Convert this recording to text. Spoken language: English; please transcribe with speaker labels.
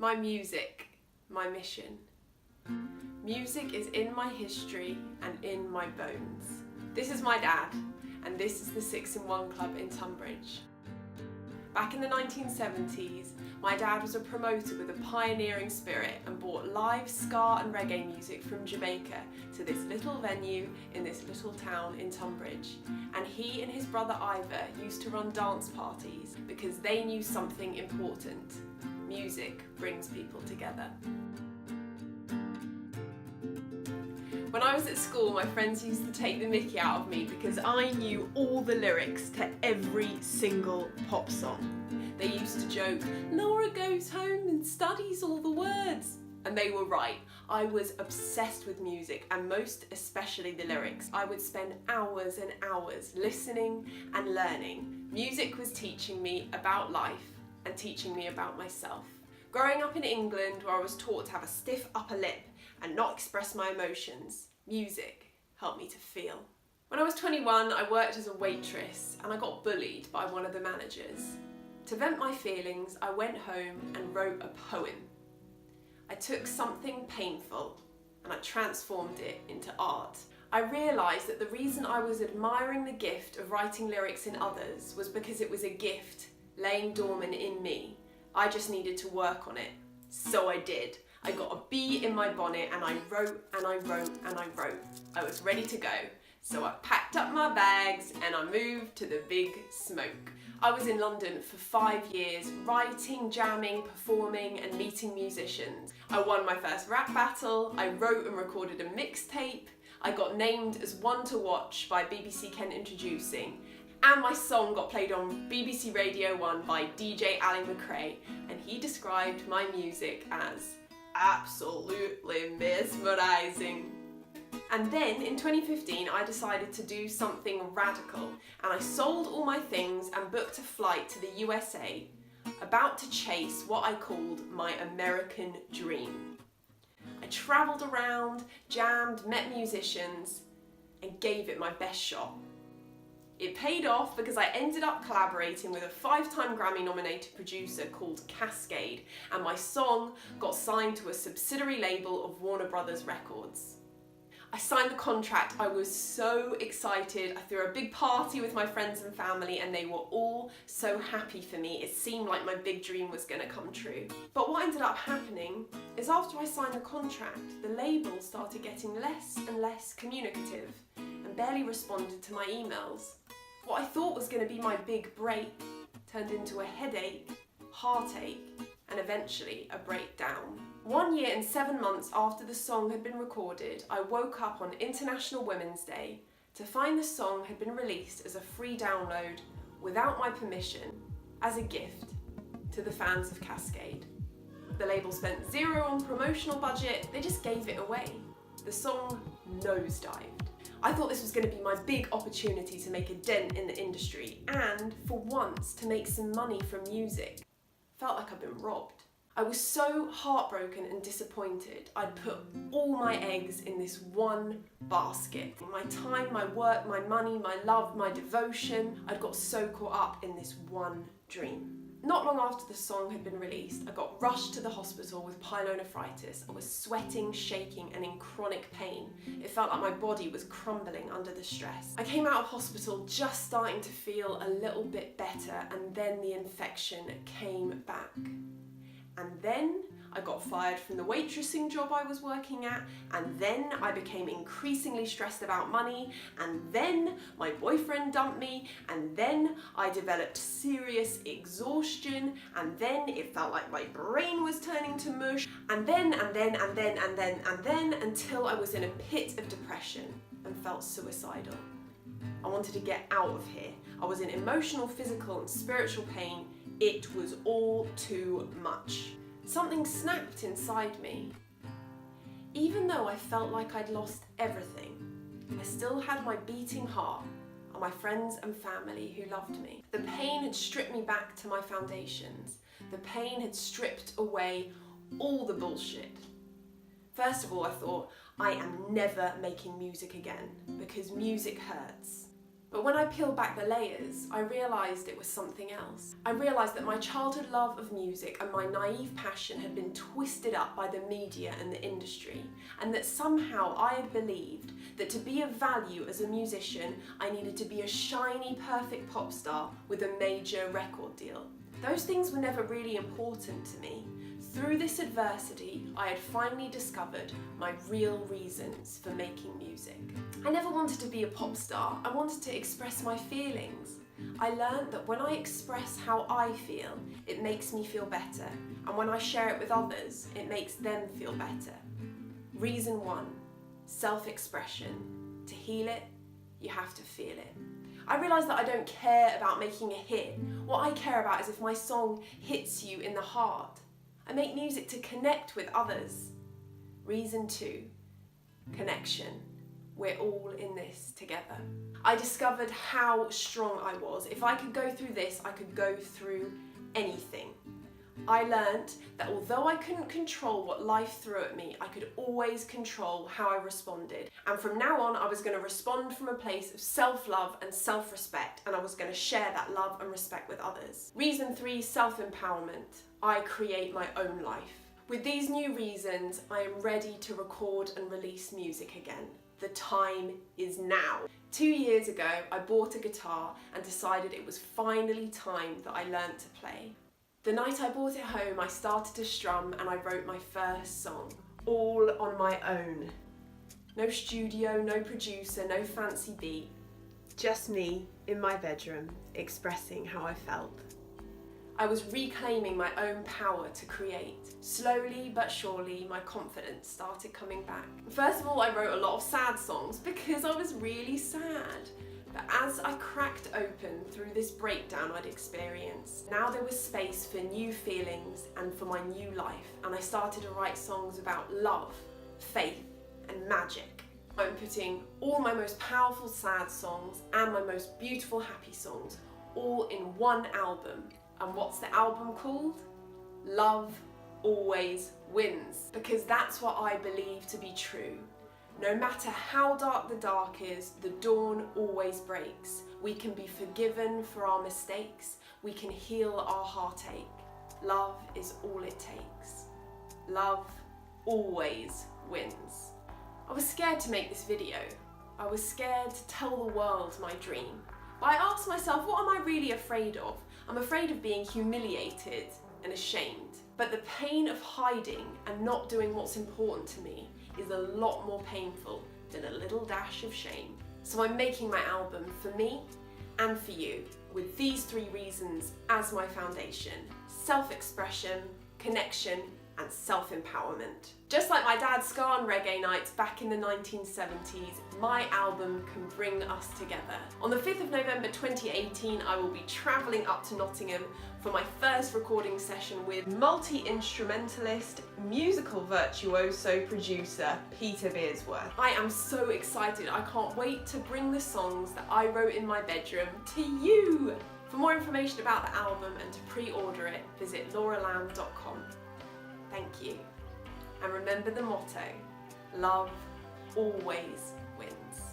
Speaker 1: My music, my mission. Music is in my history and in my bones. This is my dad, and this is the 6-in-1 Club in Tunbridge. Back in the 1970s, my dad was a promoter with a pioneering spirit and brought live ska and reggae music from Jamaica to this little venue in this little town in Tunbridge. And he and his brother Ivor used to run dance parties because they knew something important. Music brings people together. When I was at school, my friends used to take the mickey out of me because I knew all the lyrics to every single pop song. They used to joke, "Laura goes home and studies all the words." And they were right. I was obsessed with music, and most especially the lyrics. I would spend hours and hours listening and learning. Music was teaching me about life and teaching me about myself. Growing up in England, where I was taught to have a stiff upper lip and not express my emotions, music helped me to feel. When I was 21, I worked as a waitress and I got bullied by one of the managers. To vent my feelings, I went home and wrote a poem. I took something painful and I transformed it into art. I realised that the reason I was admiring the gift of writing lyrics in others was because it was a gift laying dormant in me. I just needed to work on it. So I did. I got a bee in my bonnet and I wrote and I wrote and I wrote. I was ready to go. So I packed up my bags and I moved to the big smoke. I was in London for 5 years, writing, jamming, performing and meeting musicians. I won my first rap battle, I wrote and recorded a mixtape, I got named as one to watch by BBC Kent Introducing, and my song got played on BBC Radio 1 by DJ Ali McRae, and he described my music as absolutely mesmerising. And then in 2015 I decided to do something radical and I sold all my things and booked a flight to the USA, about to chase what I called my American dream. I travelled around, jammed, met musicians and gave it my best shot. It paid off because I ended up collaborating with a 5-time Grammy nominated producer called Cascade, and my song got signed to a subsidiary label of Warner Brothers Records. I signed the contract, I was so excited, I threw a big party with my friends and family and they were all so happy for me. It seemed like my big dream was going to come true. But what ended up happening is after I signed the contract, the label started getting less and less communicative and barely responded to my emails. What I thought was going to be my big break turned into a headache, heartache, and eventually a breakdown. 1 year and 7 months after the song had been recorded, I woke up on International Women's Day to find the song had been released as a free download without my permission as a gift to the fans of Cascade. The label spent zero on promotional budget, they just gave it away. The song nosedived. I thought this was going to be my big opportunity to make a dent in the industry and, for once, to make some money from music. Felt like I'd been robbed. I was so heartbroken and disappointed. I'd put all my eggs in this one basket. My time, my work, my money, my love, my devotion. I'd got so caught up in this one dream. Not long after the song had been released, I got rushed to the hospital with pyelonephritis. I was sweating, shaking, and in chronic pain. It felt like my body was crumbling under the stress. I came out of hospital just starting to feel a little bit better, and then the infection came back. And then I got fired from the waitressing job I was working at, and then I became increasingly stressed about money, and then my boyfriend dumped me, and then I developed serious exhaustion, and then it felt like my brain was turning to mush, and then until I was in a pit of depression and felt suicidal. I wanted to get out of here. I was in emotional, physical, and spiritual pain. It was all too much. Something snapped inside me. Even though I felt like I'd lost everything, I still had my beating heart and my friends and family who loved me. The pain had stripped me back to my foundations. The pain had stripped away all the bullshit. First of all, I thought, I am never making music again because music hurts. But when I peeled back the layers, I realised it was something else. I realised that my childhood love of music and my naive passion had been twisted up by the media and the industry, and that somehow I had believed that to be of value as a musician, I needed to be a shiny, perfect pop star with a major record deal. Those things were never really important to me. Through this adversity, I had finally discovered my real reasons for making music. I never wanted to be a pop star. I wanted to express my feelings. I learned that when I express how I feel, it makes me feel better. And when I share it with others, it makes them feel better. Reason 1, self-expression. To heal it, you have to feel it. I realised that I don't care about making a hit. What I care about is if my song hits you in the heart. I make music to connect with others. Reason 2, connection. We're all in this together. I discovered how strong I was. If I could go through this, I could go through anything. I learned that although I couldn't control what life threw at me, I could always control how I responded. And from now on, I was going to respond from a place of self-love and self-respect, and I was going to share that love and respect with others. Reason 3, self-empowerment. I create my own life. With these new reasons, I am ready to record and release music again. The time is now. 2 years ago, I bought a guitar and decided it was finally time that I learnt to play. The night I brought it home, I started to strum and I wrote my first song, all on my own. No studio, no producer, no fancy beat. Just me in my bedroom, expressing how I felt. I was reclaiming my own power to create. Slowly but surely, my confidence started coming back. First of all, I wrote a lot of sad songs because I was really sad. But as I cracked open through this breakdown I'd experienced, now there was space for new feelings and for my new life, and I started to write songs about love, faith, and magic. I'm putting all my most powerful sad songs and my most beautiful happy songs all in one album. And what's the album called? Love Always Wins. Because that's what I believe to be true. No matter how dark the dark is, the dawn always breaks. We can be forgiven for our mistakes. We can heal our heartache. Love is all it takes. Love always wins. I was scared to make this video. I was scared to tell the world my dream. But I asked myself, what am I really afraid of? I'm afraid of being humiliated and ashamed. But the pain of hiding and not doing what's important to me is a lot more painful than a little dash of shame. So I'm making my album for me and for you, with these 3 reasons as my foundation: self-expression, connection, and self-empowerment. Just like my dad's ska and reggae nights back in the 1970s, my album can bring us together. On the 5th of November 2018, I will be travelling up to Nottingham for my first recording session with multi-instrumentalist, musical virtuoso producer Peter Beardsworth. I am so excited. I can't wait to bring the songs that I wrote in my bedroom to you. For more information about the album and to pre-order it, visit lauralamb.com. Thank you. And remember the motto, love always wins.